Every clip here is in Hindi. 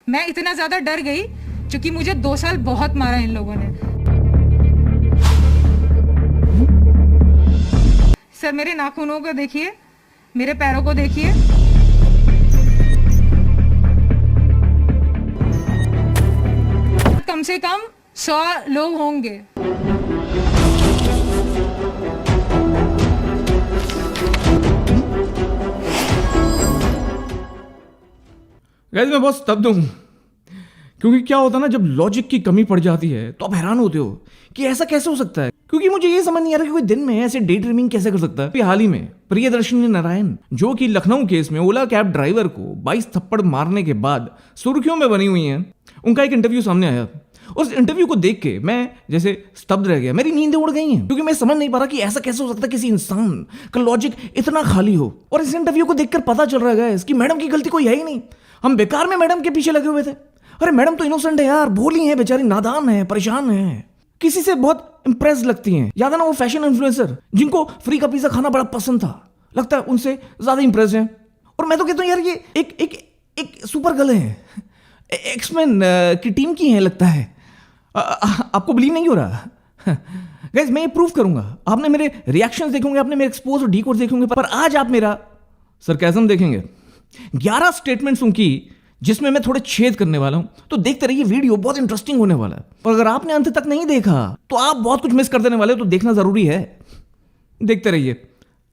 मैं इतना ज्यादा डर गई क्योंकि मुझे 2 साल बहुत मारा इन लोगों ने। सर मेरे नाखूनों को देखिए, मेरे पैरों को देखिए। कम से कम 100 लोग होंगे। गाइस मैं बहुत स्तब्ध हूं, क्योंकि क्या होता है ना, जब लॉजिक की कमी पड़ जाती है तो आप हैरान होते हो कि ऐसा कैसे हो सकता है। क्योंकि मुझे ये समझ नहीं आ रहा कि कोई दिन में ऐसे डे ड्रीमिंग कैसे कर सकता है। हाल ही में प्रियदर्शनी नारायण, जो कि लखनऊ केस में ओला कैब ड्राइवर को 22 थप्पड़ मारने के बाद सुर्खियों में बनी हुई हैं, उनका एक इंटरव्यू सामने आया। उस इंटरव्यू को देख के मैं जैसे स्तब्ध रह गया, मेरी नींदें उड़ गई हैं, क्योंकि मैं समझ नहीं पा रहा कि ऐसा कैसे हो सकता है किसी इंसान का लॉजिक इतना खाली हो। और इस इंटरव्यू को देखकर पता चल रहा है कि मैडम की गलती कोई है ही नहीं। हम बेकार में मैडम के पीछे लगे हुए थे। अरे मैडम तो इनोसेंट है यार, भोली है बेचारी, नादान है, परेशान है, किसी से बहुत इंप्रेस लगती हैं। याद है ना वो फैशन इन्फ्लुएंसर जिनको फ्री का पिज्जा खाना बड़ा पसंद था, लगता है उनसे ज्यादा इंप्रेस हैं। और मैं तो कहता हूँ यार ये एक सुपर गर्ल है, एक्समैन की टीम की है लगता है। आपको बिलीव नहीं हो रहा? गाइस मैं ये प्रूव करूंगा। आपने मेरे रिएक्शंस देखेंगे, आपने मेरे एक्सपोज और डीकोड देखेंगे, पर आज आप मेरा सरकाज़म देखेंगे। 11 स्टेटमेंट्स उनकी जिसमें मैं थोड़े छेद करने वाला हूं। तो देखते रहिए, वीडियो बहुत इंटरेस्टिंग होने वाला है। और अगर आपने अंत तक नहीं देखा तो आप बहुत कुछ मिस कर देने वाले हो, तो देखना जरूरी है। देखते रहिए,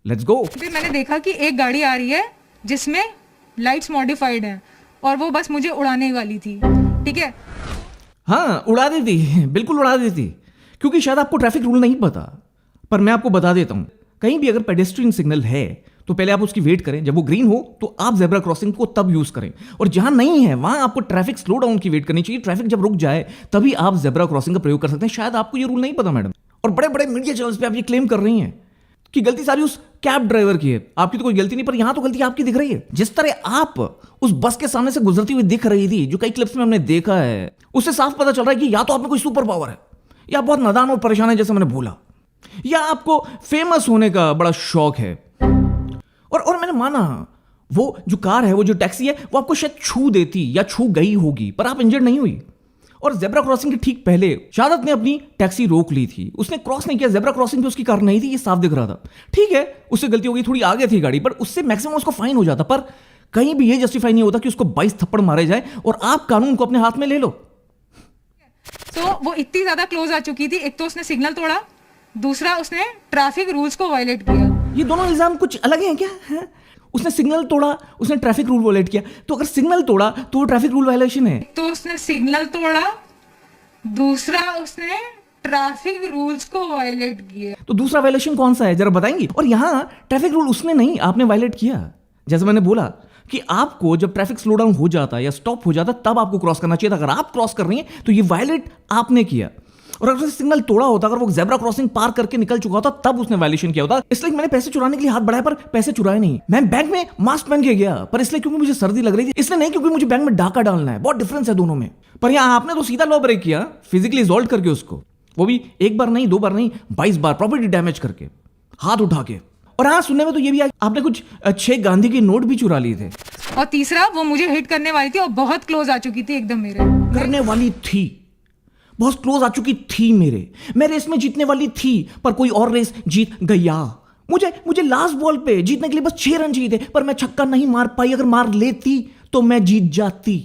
लेट्स गो। फिर मैंने देखा कि एक गाड़ी आ रही है जिसमें लाइट्स मॉडिफाइड हैं और वो बस मुझे उड़ाने वाली थी। ठीक है, हाँ उड़ा देती, बिल्कुल उड़ा देती, क्योंकि शायद आपको ट्रैफिक रूल नहीं पता। पर मैं आपको बता देता हूं, कहीं भी अगर पेडेस्ट्रियन सिग्नल है तो पहले आप उसकी वेट करें। जब वो ग्रीन हो तो आप जेब्रा क्रॉसिंग को तब यूज करें, और जहां नहीं है वहां आपको ट्रैफिक स्लो डाउन की वेट करनी चाहिए। ट्रैफिक जब रुक जाए तभी आप जेब्रा क्रॉसिंग का प्रयोग कर सकते हैं। शायद आपको ये रूल नहीं पता मैडम, और बड़े बड़े मीडिया चैनल्स पे आप ये क्लेम कर रही हैं कि गलती सारी उस कैब ड्राइवर की है, आपकी तो कोई गलती नहीं। पर यहां तो गलती आपकी दिख रही है। जिस तरह आप उस बस के सामने से गुजरती हुई दिख रही थी, जो कई क्लिप्स में हमने देखा है, उससे साफ पता चल रहा है कि या तो आप में कोई सुपर पावर है, या बहुत नादान और परेशान है जैसे मैंने बोला, या आपको फेमस होने का बड़ा शौक है। और मैंने माना वो जो कार है, वो जो टैक्सी है, वो आपको शायद छू देती या छू गई होगी, पर आप इंजर्ड नहीं हुई। और जेब्रा क्रॉसिंग के ठीक पहले शहादत ने अपनी टैक्सी रोक ली थी। उसने क्रॉस नहीं किया, जेब्रा क्रॉसिंग पे उसकी कार नहीं थी, ये साफ दिख रहा था। ठीक है, उससे गलती हो गई, थोड़ी आगे थी गाड़ी, पर उससे मैक्सिमम उसको फाइन हो जाता। पर कहीं भी ये जस्टिफाई नहीं होता कि उसको 22 थप्पड़ मारे जाए और आप कानून को अपने हाथ में ले लो। तो वो इतनी ज्यादा क्लोज आ चुकी थी। एक तो उसने सिग्नल तोड़ा, दूसरा उसने ट्रैफिक रूल्स को वायलेट किया। ये दोनों इल्जाम कुछ अलग हैं क्या? है? उसने सिग्नल तोड़ा, उसने ट्रैफिक रूल वायलेट किया। तो अगर सिग्नल तोड़ा तो वो ट्रैफिक रूल वायलेशन है। तो उसने सिग्नल तोड़ा, दूसरा उसने ट्रैफिक रूल्स को वायलेट किया। तो दूसरा वायलेशन कौन सा है जरा बताएंगी? और यहां ट्रैफिक रूल उसने नहीं, आपने वायलेट किया। जैसे मैंने बोला कि आपको जब ट्रैफिक स्लो डाउन हो जाता है या स्टॉप हो जाता है तब आपको क्रॉस करना चाहिए था। अगर आप क्रॉस कर रही हैं तो ये वायलेट आपने किया। और अगर सिग्नल तोड़ा होता, अगर वो जेब्रा क्रॉसिंग पार करके निकल चुका होता, तब उसने वायलेशन किया होता। इसलिए मैंने पैसे चुराने के लिए हाथ बढ़ाया, पर पैसे चुराए नहीं। मैं बैंक में मास्क पहन के गया, पर इसलिए क्योंकि मुझे सर्दी लग रही थी, इसलिए नहीं क्योंकि मुझे बैंक में डाका डालना है। बहुत डिफरेंस है दोनों में। पर यहां आपने तो सीधा लॉ ब्रेक किया, फिजिकली असॉल्ट करके उसको, वो भी एक बार नहीं, 2 बार नहीं, 22 बार प्रॉपर्टी डैमेज करके, हाथ उठा के। और हाँ, सुनने में तो ये भी आपने कुछ 6 गांधी के नोट भी चुरा लिए थे। और तीसरा, वो मुझे हिट करने वाली थी और बहुत क्लोज आ चुकी थी एकदम मेरे। करने वाली थी, बहुत क्लोज आ चुकी थी मैं रेस में जीतने वाली थी, पर कोई और रेस जीत गया। मुझे लास्ट बॉल पे जीतने के लिए बस 6 रन चाहिए थे, पर मैं छक्का नहीं मार पाई। अगर मार लेती तो मैं जीत जाती,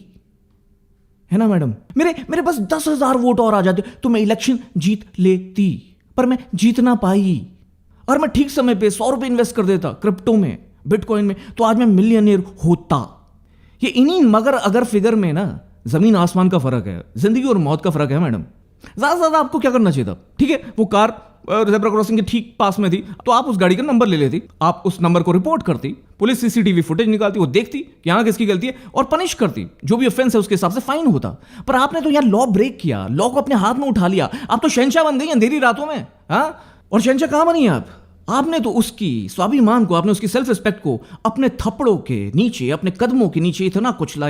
है ना मैडम? मेरे पास 10,000 वोट और आ जाते तो मैं इलेक्शन जीत लेती, पर मैं जीत ना पाई। और मैं ठीक समय पे 100 रुपए इन्वेस्ट कर देता क्रिप्टो में, बिटकॉइन में, तो आज मैं मिलियनियर होता। ये इन्हीं मगर अगर फिगर में ना जमीन आसमान का फर्क है, जिंदगी और मौत का फर्क है मैडम। ज्यादा से ज्यादा आपको क्या करना चाहिए था? ठीक है, वो कार जेब्रा क्रॉसिंग के ठीक पास में थी, तो आप उस गाड़ी का नंबर ले लेती, आप उस नंबर को रिपोर्ट करती, पुलिस सीसीटीवी फुटेज निकालती, वो देखती कि यहां किसकी गलती है और पनिश करती। जो भी ऑफेंस है उसके हिसाब से फाइन होता। पर आपने तो यार लॉ ब्रेक किया, लॉ को अपने हाथ में उठा लिया। आप तो शहंशाह बन गई अंधेरी रातों में। हाँ, और शहंशाह कहां बनी आप? आपने तो उसकी स्वाभिमान को, आपने उसकी सेल्फ रिस्पेक्ट को अपने थप्पड़ों के नीचे, अपने कदमों के नीचे इतना कुचला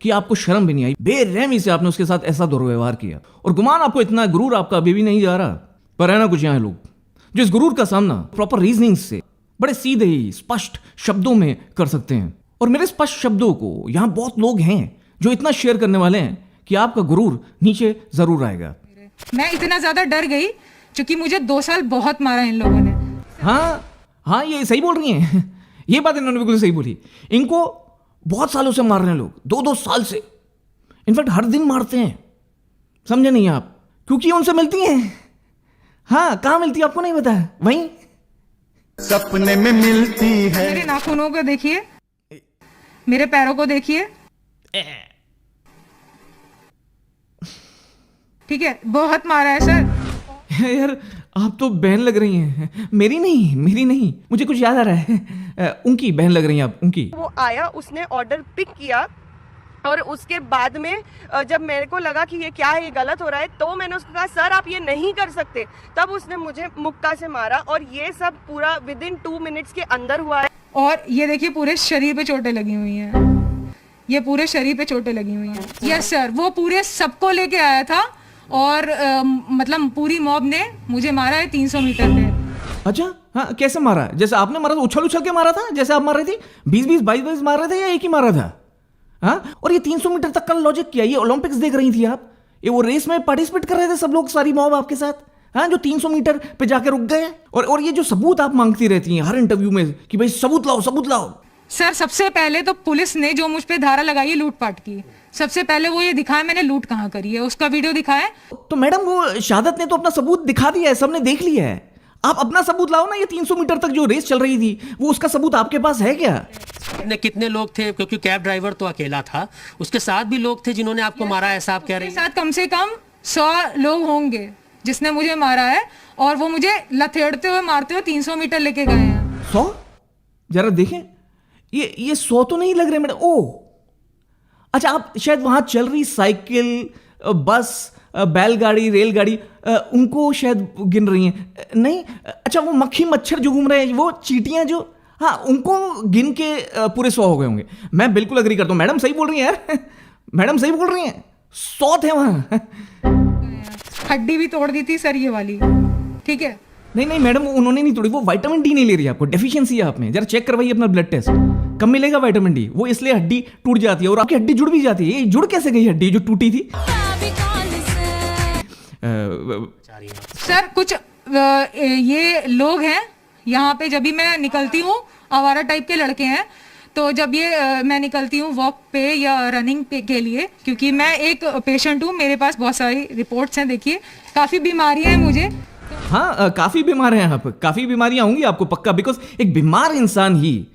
कि आपको शर्म भी नहीं आई। बेरहमी से आपने उसके साथ ऐसा दुर्व्यवहार किया। और गुमान आपको इतना, गुरूर आपका अभी भी नहीं जा रहा। पर है ना कुछ यहाँ लोग जो इस गुरूर का सामना प्रॉपर रीजनिंग से बड़े सीधे ही स्पष्ट शब्दों में कर सकते हैं। और मेरे स्पष्ट शब्दों को यहां बहुत लोग हैं जो इतना शेयर करने वाले हैं कि आपका गुरूर नीचे जरूर आएगा। मैं इतना ज्यादा डर गई क्योंकि मुझे 2 साल बहुत मारा इन लोगों ने। हाँ हाँ, ये सही बोल रही हैं। ये बात इन्होंने बिल्कुल सही बोली। इनको बहुत सालों से मार रहे हैं लोग, 2-2 साल से। इनफैक्ट हर दिन मारते हैं, समझे नहीं आप? क्योंकि उनसे मिलती हैं। हाँ, कहाँ मिलती है आपको नहीं पता है? वहीं सपने में मिलती है। मेरे नाखूनों को देखिए, मेरे पैरों को देखिए, ठीक है, बहुत मारा है सर। यार आप तो बहन लग रही हैं। मेरी नहीं, मुझे कुछ याद आ रहा है। उनकी बहन लग रही हैं आप, उनकी। वो आया, उसने ऑर्डर पिक किया और उसके बाद में जब मेरे को लगा कि ये क्या है, ये गलत हो रहा है, तो मैंने उसको कहा सर आप ये नहीं कर सकते। तब उसने मुझे मुक्का से मारा और ये सब पूरा विदिन 2 मिनट्स के अंदर हुआ है। और ये देखिए पूरे शरीर पे चोटें लगी हुई हैं, ये पूरे शरीर पे चोटें लगी हुई हैं। यस सर, वो पूरे सबको लेके आया था और मतलब पूरी मॉब ने मुझे मारा है 300 मीटर पे। अच्छा, हाँ, कैसे मारा? जैसे आपने मारा था, उछल उछल के मारा था जैसे आप मार रही थी? 20-20, 22-22 मार रहे थे या एक ही मारा था? हाँ, और ये 300 मीटर तक का लॉजिक क्या? ये ओलंपिक्स देख रही थी आप? ये वो रेस में पार्टिसिपेट कर रहे थे सब लोग, सारी मॉब आपके साथ? हाँ, जो 300 मीटर पे जाके रुक गए। और ये जो सबूत आप मांगती रहती हैं हर इंटरव्यू में कि भाई सबूत लाओ, सबूत लाओ। सर सबसे पहले तो पुलिस ने जो मुझ पे धारा लगाई है लूटपाट की, सबसे पहले वो ये दिखाया मैंने लूट कहाँ करी है, उसका वीडियो दिखाया। तो मैडम वो शहादत ने तो अपना सबूत दिखा दिया है, सबने देख लिया है। आप अपना सबूत लाओ ना। ये 300 मीटर तक जो रेस चल रही थी वो उसका सबूत आपके पास है क्या? कितने लोग थे? क्योंकि कैब ड्राइवर तो अकेला था, उसके साथ भी लोग थे जिन्होंने आपको मारा, ऐसा आप कह रहे हैं? साथ कम से कम 100 लोग होंगे जिसने मुझे मारा है और वो मुझे लथेड़ते हुए मारते हुए 300 मीटर लेके गए हैं। 100? जरा देखें, ये 100 तो नहीं लग रहे मैडम। ओ अच्छा, आप शायद वहां चल रही साइकिल, बस, बैलगाड़ी, रेलगाड़ी, उनको शायद गिन रही हैं। नहीं, अच्छा वो मक्खी मच्छर जो घूम रहे हैं, वो चींटियां जो, हाँ, उनको गिन के पूरे 100 हो गए होंगे। मैं बिल्कुल अग्री करता हूँ, मैडम सही बोल रही हैं यार। मैडम सही बोल रही हैं, 100 थे वहां। हड्डी भी तोड़ दी थी सर ये वाली, ठीक है। नहीं मैडम, उन्होंने नहीं तोड़ी, वो विटामिन डी नहीं ले रही है, आपको डेफिशिएंसी है आप में। जरा चेक करवाइए अपना ब्लड टेस्ट, कम मिलेगा विटामिन डी। वो इसलिए हड्डी टूट जाती है और आपकी हड्डी जुड़ भी जाती है। ये जुड़ कैसे गई हड्डी जो टूटी थी? सर कुछ ये लोग हैं यहाँ पे, जब भी मैं निकलती हूँ, आवारा टाइप के लड़के हैं, तो जब ये मैं निकलती हूँ वॉक पे या रनिंग पे के लिए, क्योंकि मैं एक पेशेंट हूँ, मेरे पास बहुत सारी रिपोर्ट्स हैं, देखिए काफ़ी बीमारियाँ हैं मुझे। हाँ, काफी बीमार हैं आप, काफी बीमारियां होंगी आपको पक्का, बिकॉज एक बीमार इंसान ही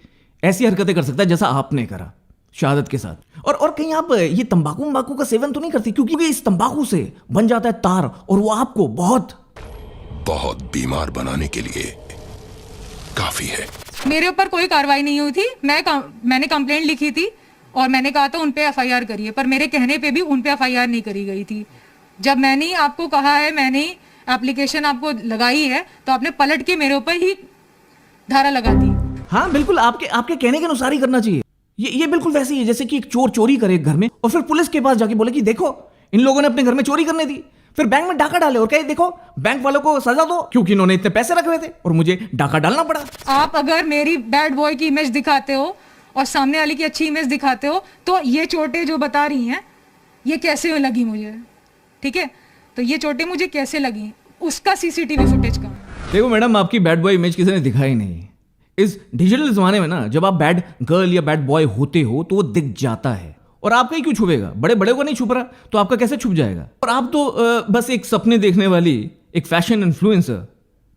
ऐसी हरकतें कर सकता है जैसा आपने करा शहादत के साथ। और कहीं आप ये तंबाकू का सेवन तो नहीं करती? क्योंकि इस तंबाकू से बन जाता है तार और वो आपको बहुत बीमार बनाने के लिए काफी है। मेरे ऊपर कोई कार्रवाई नहीं हुई थी, मैंने कंप्लेंट लिखी थी और मैंने कहा था उन पे एफआईआर करिए, पर मेरे कहने पे भी उन पे एफआईआर नहीं करी गई थी। जब मैंने आपको कहा है, मैंने एप्लीकेशन आपको लगाई है, तो आपने पलट के मेरे ऊपर ही धारा लगा दी। हाँ बिल्कुल, आपके कहने के अनुसार ही करना चाहिए। ये बिल्कुल वैसे ही है जैसे कि एक चोर चोरी करे एक घर में और फिर पुलिस के पास जाके बोले कि देखो इन लोगों ने अपने घर में चोरी करने दी, फिर बैंक में डाका डाले और कहे देखो बैंक वालों को सजा दो क्योंकि इन्होंने इतने पैसे रख रहे थे और मुझे डाका डालना पड़ा। आप अगर मेरी बैड बॉय की इमेज दिखाते हो और सामने वाले की अच्छी इमेज दिखाते हो, तो ये चोटें जो बता रही हैं ये कैसे लगी मुझे, ठीक है, तो ये चोटें मुझे कैसे लगी, उसका सीसीटीवी फुटेज का। देखो मैडम, आपकी बैड बॉय इमेज किसी ने दिखाई नहीं। इस डिजिटल जमाने में ना, जब आप बैड गर्ल या बैड बॉय होते हो तो वो दिख जाता है और आपका ही क्यों छुपेगा? बड़े को नहीं छुप रहा तो आपका कैसे छुप जाएगा? और आप तो बस एक सपने देखने वाली एक फैशन इन्फ्लुएंसर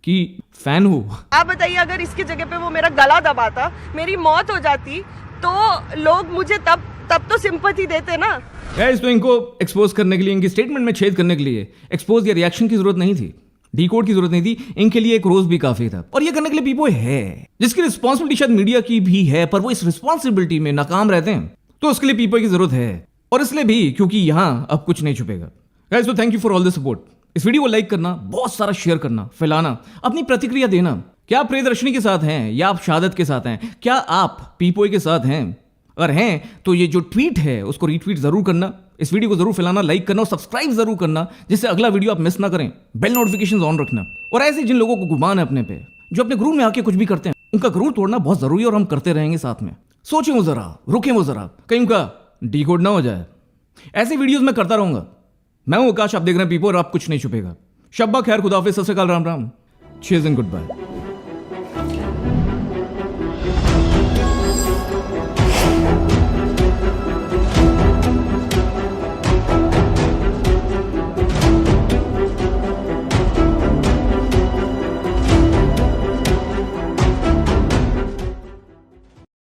की फैन हो। आप बताइए, अगर इसकी जगह पे वो मेरा गला दबाता, मेरी मौत हो जाती, तो लोग मुझे तब तो सिंपैथी देते ना। गाइस, तो इनको एक्सपोज करने के लिए, इनकी स्टेटमेंट में छेद करने के लिए एक्सपोज या रिएक्शन की जरूरत नहीं थी, डीकोड की जरूरत नहीं थी, इनके लिए एक रोज भी काफी था। और ये करने के लिए पीपो है जिसकी रिस्पॉन्सिबिलिटी शायद मीडिया की भी है, पर वो इस रिस्पॉन्सिबिलिटी में नाकाम रहते हैं, तो उसके लिए पीपो की जरूरत है। और इसलिए भी क्योंकि यहां अब कुछ नहीं छुपेगा। गाइस, तो thank you for all the support. इस वीडियो को लाइक करना, बहुत सारा शेयर करना, फैलाना, अपनी प्रतिक्रिया देना। क्या आप प्रियदर्शनी के साथ हैं या आप शहादत के साथ हैं? क्या आप पीपोई के साथ हैं? अगर हैं तो ये जो ट्वीट है उसको रीट्वीट जरूर करना, इस वीडियो को जरूर फैलाना, लाइक करना और सब्सक्राइब जरूर करना, जिससे अगला वीडियो आप मिस ना करें। बेल नोटिफिकेशंस ऑन रखना। और ऐसे जिन लोगों को गुमान है अपने पे, जो अपने गुरूर में आके कुछ भी करते हैं, उनका गुरूर तोड़ना बहुत जरूरी है और हम करते रहेंगे साथ में। सोचें वो जरा, रुकें वो जरा, कहीं उनका डीकोड ना हो जाए। ऐसे वीडियोस मैं करता रहूंगा। मैं हूं आकाश, आप देख रहे हैं पीपो और आप कुछ नहीं छुपेगा। शब्बा खैर, खुदाफिज, सत श्री अकाल, राम राम, चीयर्स एंड गुड बाय।